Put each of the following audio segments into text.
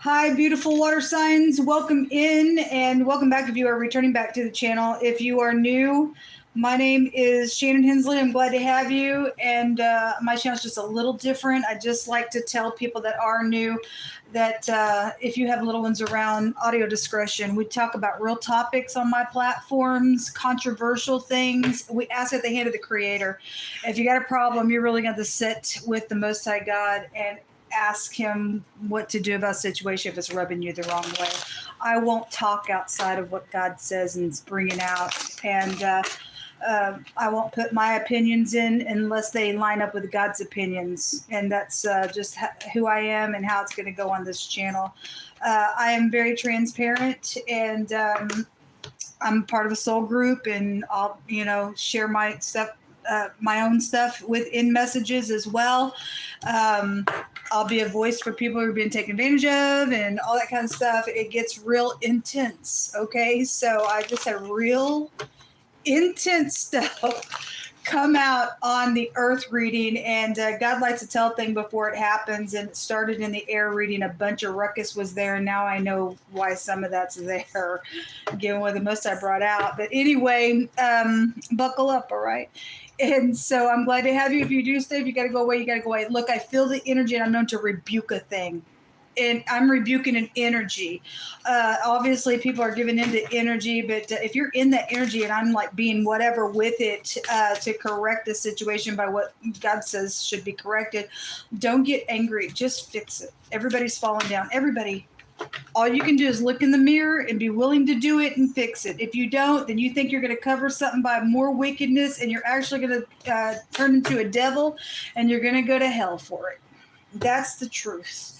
Hi, beautiful water signs. Welcome in and welcome back if you are returning back to the channel. If you are new, my name is Shannon Hensley. I'm glad to have you. And my channel is just a little different. I just like to tell people that are new that if you have little ones around, audio discretion. We talk about real topics on my platforms, controversial things. We ask at the hand of the Creator. If you got a problem, you're really going to sit with the Most High God and ask him what to do about a situation if it's rubbing you the wrong way. I won't talk outside of what God says and is bringing out, and I won't put my opinions in unless they line up with God's opinions, and that's just who I am and how it's going to go on this channel. I am very transparent, and I'm part of a soul group, and I'll share my stuff, my own stuff within messages as well. I'll be a voice for people who are being taken advantage of and all that kind of stuff. It gets real intense, okay? So I just had real intense stuff come out on the earth reading, and God likes to tell things before it happens, and it started in the air reading. A bunch of ruckus was there, and now I know why some of that's there, given what the most I brought out. But anyway, buckle up, all right? And so I'm glad to have you. If you do stay, if you got to go away, you got to go away. Look, I feel the energy, and I'm known to rebuke a thing. And I'm rebuking an energy. Obviously, people are giving into energy, but if you're in that energy and I'm like being whatever with it to correct the situation by what God says should be corrected, don't get angry. Just fix it. Everybody's falling down. Everybody. All you can do is look in the mirror and be willing to do it and fix it. If you don't, then you think you're going to cover something by more wickedness, and you're actually going to turn into a devil, and you're going to go to hell for it. That's the truth.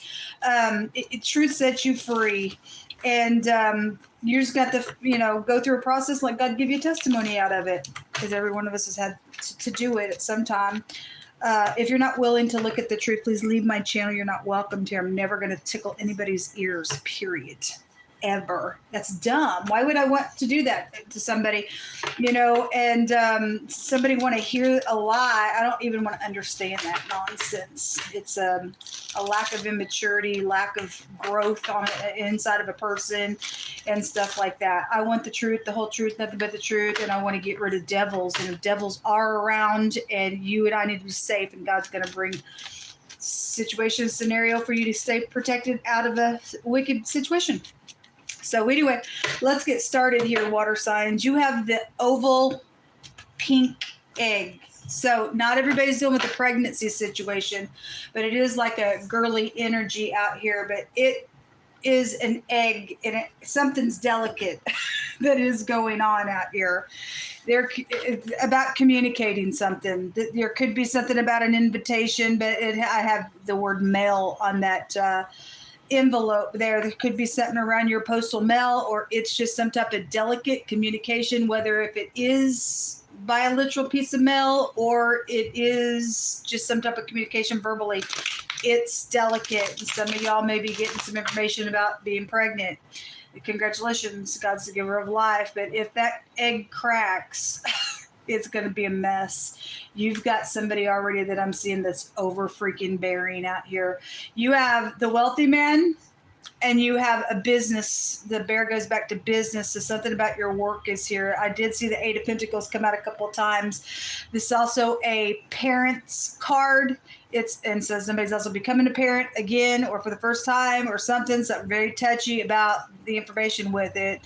Truth sets you free, and you just got to go through a process, like God give you a testimony out of it, because every one of us has had to do it at some time. If you're not willing to look at the truth, please leave my channel. You're not welcome here. I'm never going to tickle anybody's ears, period. Ever. That's dumb. Why would I want to do that to somebody? And somebody want to hear a lie. I don't even want to understand that nonsense. It's a lack of immaturity, lack of growth on inside of a person, and stuff like that. I want the truth, the whole truth, nothing but the truth, and I want to get rid of devils. And if devils are around, and you and I need to be safe, and God's going to bring scenario for you to stay protected out of a wicked situation. So anyway, let's get started here, water signs. You have the oval pink egg. So not everybody's dealing with the pregnancy situation, but it is like a girly energy out here. But it is an egg, and something's delicate that is going on out here. It's about communicating something. There could be something about an invitation, but I have the word mail on that envelope there. There could be something around your postal mail, or it's just some type of delicate communication, whether if it is by a literal piece of mail or it is just some type of communication verbally. It's delicate. Some of y'all may be getting some information about being pregnant. Congratulations, God's the giver of life. But if that egg cracks, it's going to be a mess. You've got somebody already that I'm seeing that's over freaking bearing out here. You have the wealthy man, and you have a business. The bear goes back to business. So something about your work is here. I did see the Eight of Pentacles come out a couple of times. This is also a parent's card. And so somebody's also becoming a parent again, or for the first time, or something very touchy about the information with it.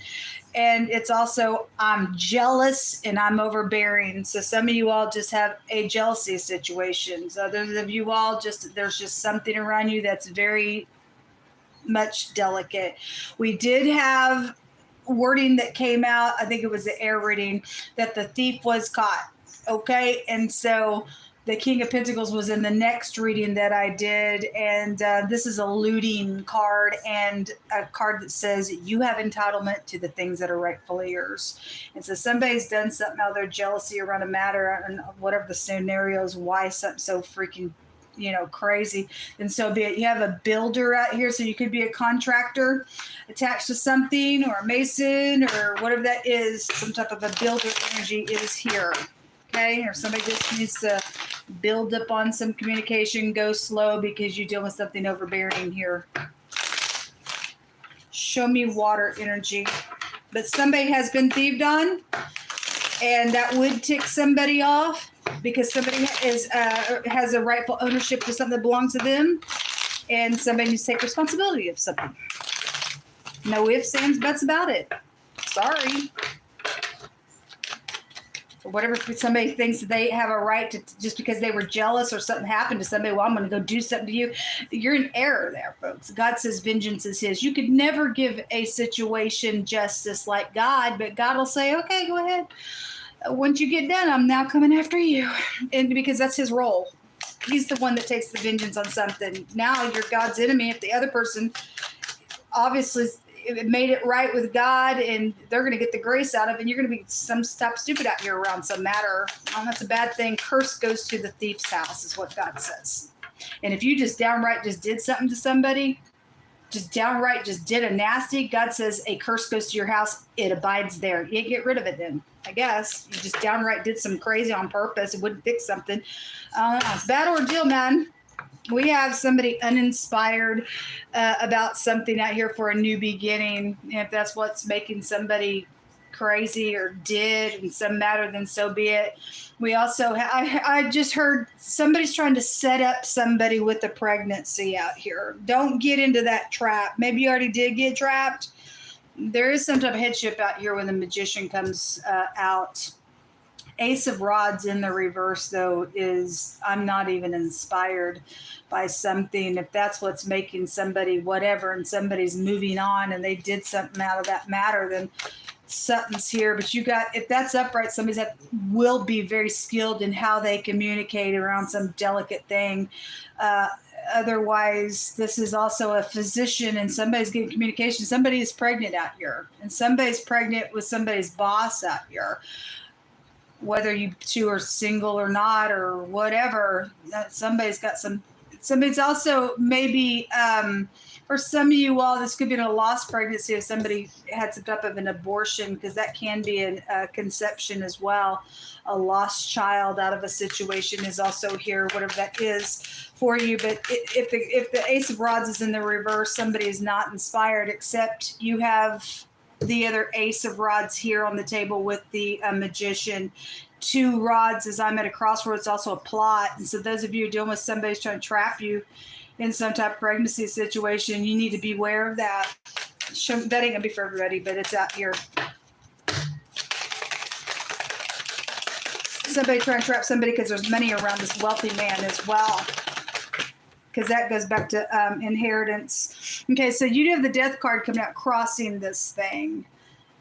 And it's also, I'm jealous and I'm overbearing. So some of you all just have a jealousy situation. So others of you all there's just something around you that's very much delicate. We did have wording that came out. I think it was the air reading that the thief was caught. Okay. And so the King of Pentacles was in the next reading that I did, and this is a looting card, and a card that says you have entitlement to the things that are rightfully yours. And so somebody's done something out of their jealousy around a matter, and whatever the scenario is, why something so freaking crazy, and so be it. You have a builder out here, so you could be a contractor attached to something, or a mason, or whatever that is. Some type of a builder energy is here. Okay, or somebody just needs to build up on some communication, go slow because you deal with something overbearing here. Show me water energy. But somebody has been thieved on, and that would tick somebody off because somebody has a rightful ownership to something that belongs to them, and somebody needs to take responsibility of something. No ifs, ands, buts about it. Sorry. Or whatever, somebody thinks that they have a right to, just because they were jealous or something happened to somebody, well, I'm going to go do something to you. You're in error there, folks. God says vengeance is his. You could never give a situation justice like God, but God will say, okay, go ahead. Once you get done, I'm now coming after you. And because that's his role. He's the one that takes the vengeance on something. Now you're God's enemy. If the other person obviously made it right with God and they're going to get the grace out of it, and you're going to be some stop stupid out here around some matter. That's a bad thing. Curse goes to the thief's house is what God says. And if you just downright just did something to somebody, just downright just did a nasty, God says a curse goes to your house. It abides there. You get rid of it then, I guess. You just downright did some crazy on purpose. It wouldn't fix something. It's a bad ordeal, man. We have somebody uninspired about something out here for a new beginning. And if that's what's making somebody crazy or did in some matter, then so be it. We also, I just heard somebody's trying to set up somebody with a pregnancy out here. Don't get into that trap. Maybe you already did get trapped. There is some type of headship out here when the magician comes out. Ace of Rods in the reverse, though, is I'm not even inspired by something. If that's what's making somebody whatever and somebody's moving on and they did something out of that matter, then something's here. But you got, if that's upright, somebody's that will be very skilled in how they communicate around some delicate thing. Otherwise, this is also a physician and somebody's getting communication. Somebody is pregnant out here, and somebody's pregnant with somebody's boss out here. Whether you two are single or not or whatever, somebody's got somebody's also maybe, for some of you all, this could be a lost pregnancy if somebody had some type of an abortion, because that can be a conception as well. A lost child out of a situation is also here, whatever that is for you. But if the Ace of Rods is in the reverse, somebody is not inspired, except you have the other Ace of Rods here on the table with the magician. 2 rods as I'm at a crossroads, also a plot. And so those of you dealing with somebody who's trying to trap you in some type of pregnancy situation, you need to be aware of that. That ain't gonna be for everybody, but it's out here. Somebody trying to trap somebody because there's money around this wealthy man as well. Because that goes back to inheritance. Okay, so you have the death card coming out crossing this thing.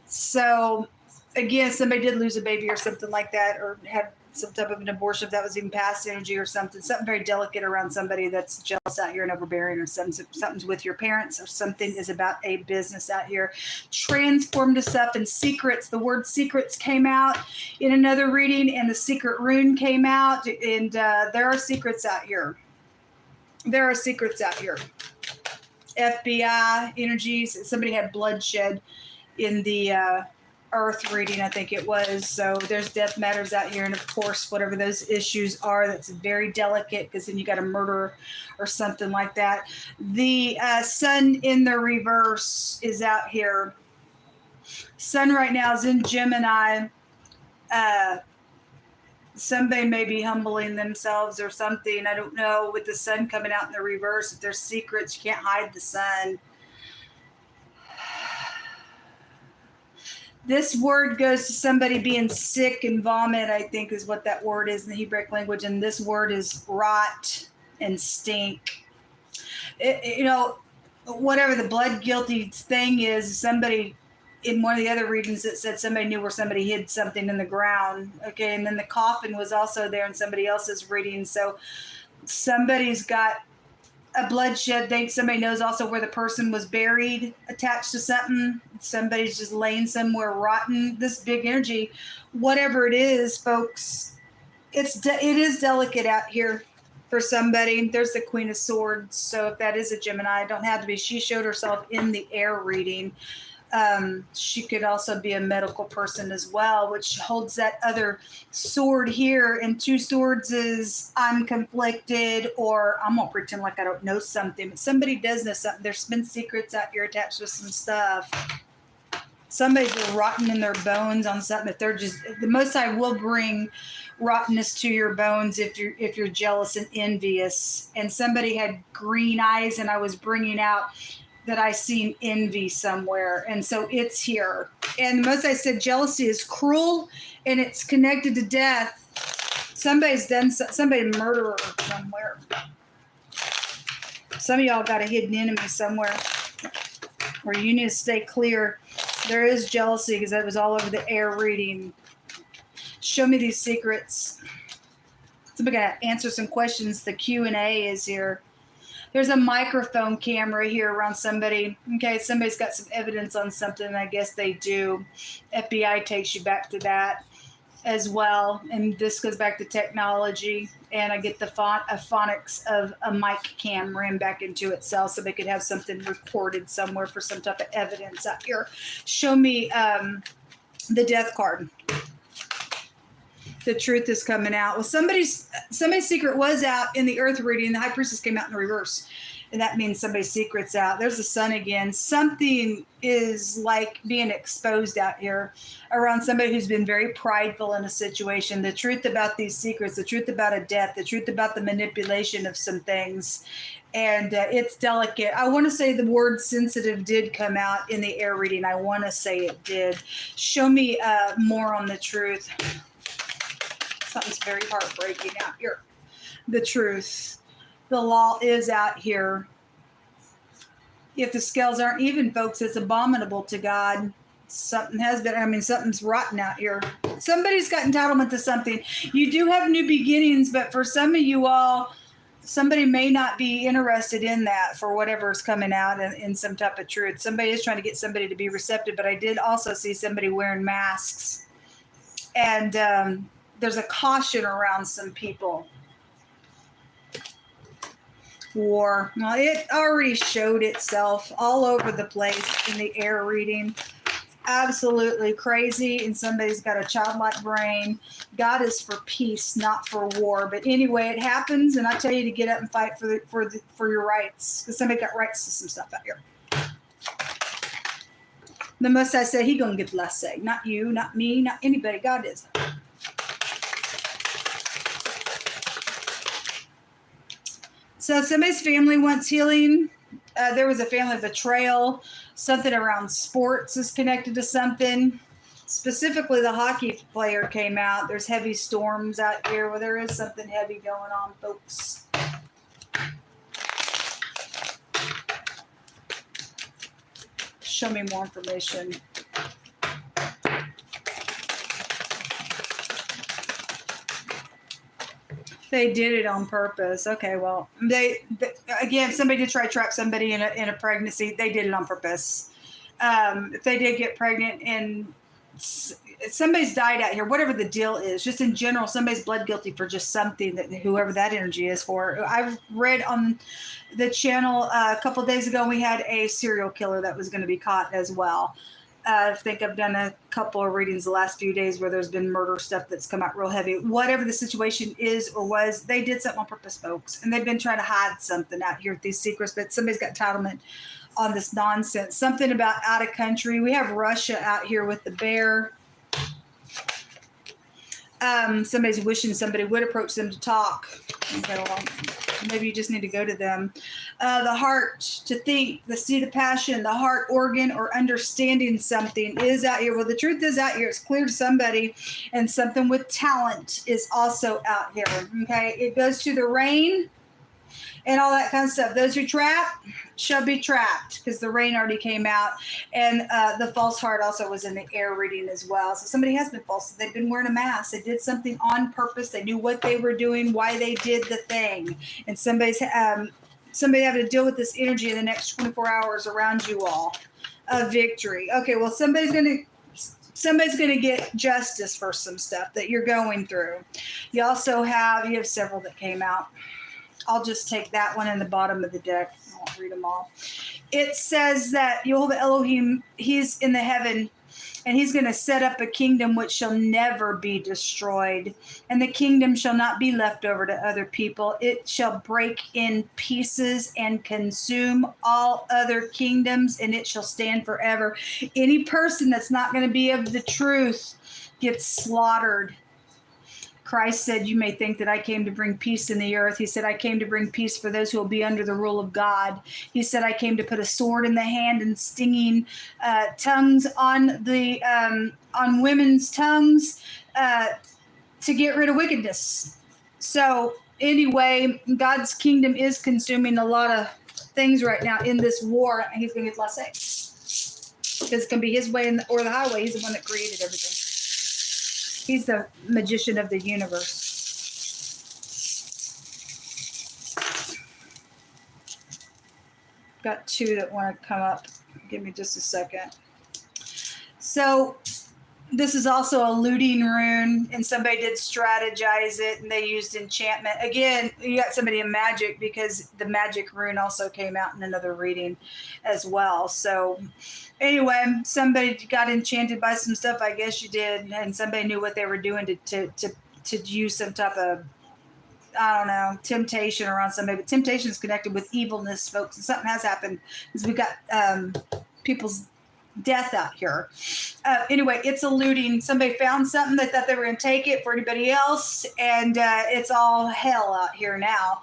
So, again, somebody did lose a baby or something like that, or had some type of an abortion, if that was even past energy or something. Something very delicate around somebody that's jealous out here and overbearing, or something's with your parents, or something is about a business out here. Transformed stuff and secrets. The word secrets came out in another reading, and the secret rune came out, and there are secrets out here. There are secrets out here. FBI energies. Somebody had bloodshed in the earth reading, I think it was. So there's death matters out here. And of course, whatever those issues are, that's very delicate, because then you got a murder or something like that. The sun in the reverse is out here. Sun right now is in Gemini. Somebody may be humbling themselves or something. I don't know. With the sun coming out in the reverse, if there's secrets, you can't hide the sun. This word goes to somebody being sick and vomit, I think is what that word is in the Hebrew language. And this word is rot and stink. Whatever the blood guilty thing is, somebody in one of the other readings that said somebody knew where somebody hid something in the ground. Okay, and then the coffin was also there in somebody else's reading. So somebody's got a bloodshed. Somebody knows also where the person was buried, attached to something. Somebody's just laying somewhere rotten. This big energy, whatever it is, folks, it is delicate out here for somebody. There's the Queen of Swords. So if that is a Gemini, don't have to be. She showed herself in the air reading. She could also be a medical person as well, which holds that other sword here. And two swords is I'm conflicted, or I'm going to pretend like I don't know something. But somebody does know something. There's been secrets out here attached to some stuff. Somebody's rotten in their bones on something. If they're just, the Most High will bring rottenness to your bones if you're jealous and envious. And somebody had green eyes, and I was bringing out that I seen envy somewhere, and so it's here. And the Most High said jealousy is cruel, and it's connected to death. Somebody's done somebody murderer somewhere. Some of y'all got a hidden enemy somewhere where you need to stay clear. There is jealousy because that was all over the air reading. Show me these secrets. Somebody got to answer some questions. The Q&A is here. There's a microphone camera here around somebody. Okay, somebody's got some evidence on something. I guess they do. FBI takes you back to that as well. And this goes back to technology. And I get the phonics of a mic camera and back into itself, so they could have something recorded somewhere for some type of evidence out here. Show me the death card. The truth is coming out. Well, somebody's secret was out in the earth reading. The high priestess came out in reverse. And that means somebody's secret's out. There's the sun again. Something is like being exposed out here around somebody who's been very prideful in a situation. The truth about these secrets, the truth about a death, the truth about the manipulation of some things. And it's delicate. I want to say the word sensitive did come out in the air reading. I want to say it did. Show me more on the truth. Something's very heartbreaking out here. The truth. The law is out here. If the scales aren't even, folks, it's abominable to God. Something has been, something's rotten out here. Somebody's got entitlement to something. You do have new beginnings, but for some of you all, somebody may not be interested in that for whatever's coming out in some type of truth. Somebody is trying to get somebody to be receptive, but I did also see somebody wearing masks. And there's a caution around some people. War. Well, it already showed itself all over the place in the air reading. Absolutely crazy, and somebody's got a childlike brain. God is for peace, not for war. But anyway, it happens, and I tell you to get up and fight for your rights, because somebody got rights to some stuff out here. The Most High said he gonna get the last say. Not you, not me, not anybody. God is. So somebody's family wants healing. There was a family betrayal. Something around sports is connected to something. Specifically, the hockey player came out. There's heavy storms out here. Well, there is something heavy going on, folks. Show me more information. They did it on purpose. Okay, well, they again, somebody did try to trap somebody in a pregnancy. They did it on purpose. If they did get pregnant and somebody's died out here, whatever the deal is, just in general, somebody's blood guilty for just something that whoever that energy is for. I've read on the channel a couple of days ago, we had a serial killer that was going to be caught as well. I think I've done a couple of readings the last few days where there's been murder stuff that's come out real heavy. Whatever the situation is or was, they did something on purpose, folks. And they've been trying to hide something out here with these secrets, but somebody's got entitlement on this nonsense. Something about out of country. We have Russia out here with the bear. Somebody's wishing somebody would approach them to talk. Okay, well, maybe you just need to go to them. The heart, to think, the seat of passion, the heart organ, or understanding something is out here. Well, the truth is out here. It's clear to somebody, and something with talent is also out here. Okay, it goes to the rain and all that kind of stuff. Those who trap shall be trapped, because the rain already came out. And the false heart also was in the air reading as well. So somebody has been false. They've been wearing a mask. They did something on purpose. They knew what they were doing, why they did the thing. And somebody having to deal with this energy in the next 24 hours around you all. A victory. Okay, well, somebody's going to get justice for some stuff that you're going through. You have several that came out. I'll just take that one in the bottom of the deck. I won't read them all. It says that Jehovah Elohim, he's in the heaven, and he's going to set up a kingdom which shall never be destroyed. And the kingdom shall not be left over to other people. It shall break in pieces and consume all other kingdoms, and it shall stand forever. Any person that's not going to be of the truth gets slaughtered. Christ said, you may think that I came to bring peace in the earth. He said, I came to bring peace for those who will be under the rule of God. He said, I came to put a sword in the hand and stinging tongues on the on women's tongues to get rid of wickedness. So anyway, God's kingdom is consuming a lot of things right now in this war. He's going to get less say. Because it's going to be his way or the highway. He's the one that created everything. He's the magician of the universe. Got two that want to come up. Give me just a second. So this is also a looting rune, and somebody did strategize it, and they used enchantment. Again, you got somebody in magic, because the magic rune also came out in another reading as well. So anyway, somebody got enchanted by some stuff, I guess you did, and somebody knew what they were doing to use some type of, I don't know, temptation around somebody. But temptation is connected with evilness, folks, and something has happened because we got people's death out here. Anyway, it's a looting. Somebody found something. They thought they were going to take it for anybody else, and it's all hell out here now.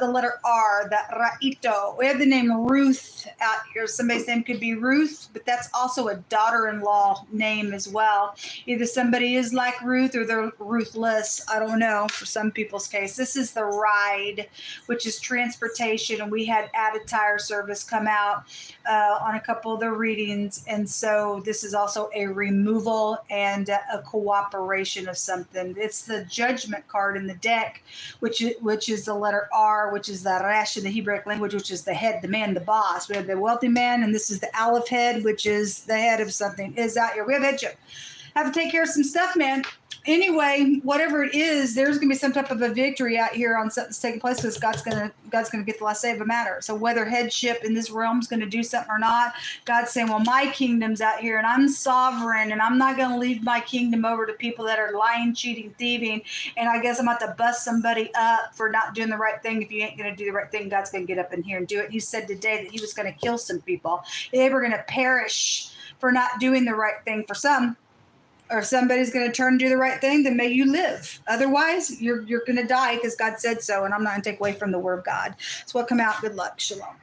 The letter R, that Raito. We have the name Ruth out here. Somebody's name could be Ruth, but that's also a daughter-in-law name as well. Either somebody is like Ruth or they're ruthless. I don't know, for some people's case. This is the ride, which is transportation, and we had added tire service come out on a couple of the readings. And so this is also a removal and a cooperation of something. It's the judgment card in the deck, which is the letter R, which is the Resh in the Hebrew language, which is the head, the man, the boss. We have the wealthy man, and this is the Aleph head, which is the head of something. Is out here. We have headship. Have to take care of some stuff, man. Anyway, whatever it is, there's going to be some type of a victory out here on something that's taking place, because God's going to get the last say of a matter. So whether headship in this realm is going to do something or not, God's saying, well, my kingdom's out here, and I'm sovereign, and I'm not going to leave my kingdom over to people that are lying, cheating, thieving, and I guess I'm about to bust somebody up for not doing the right thing. If you ain't going to do the right thing, God's going to get up in here and do it. He said today that he was going to kill some people. They were going to perish for not doing the right thing for some. Or if somebody's going to turn and do the right thing, then may you live. Otherwise, you're going to die, because God said so, and I'm not going to take away from the word of God. So what come out? Good luck. Shalom.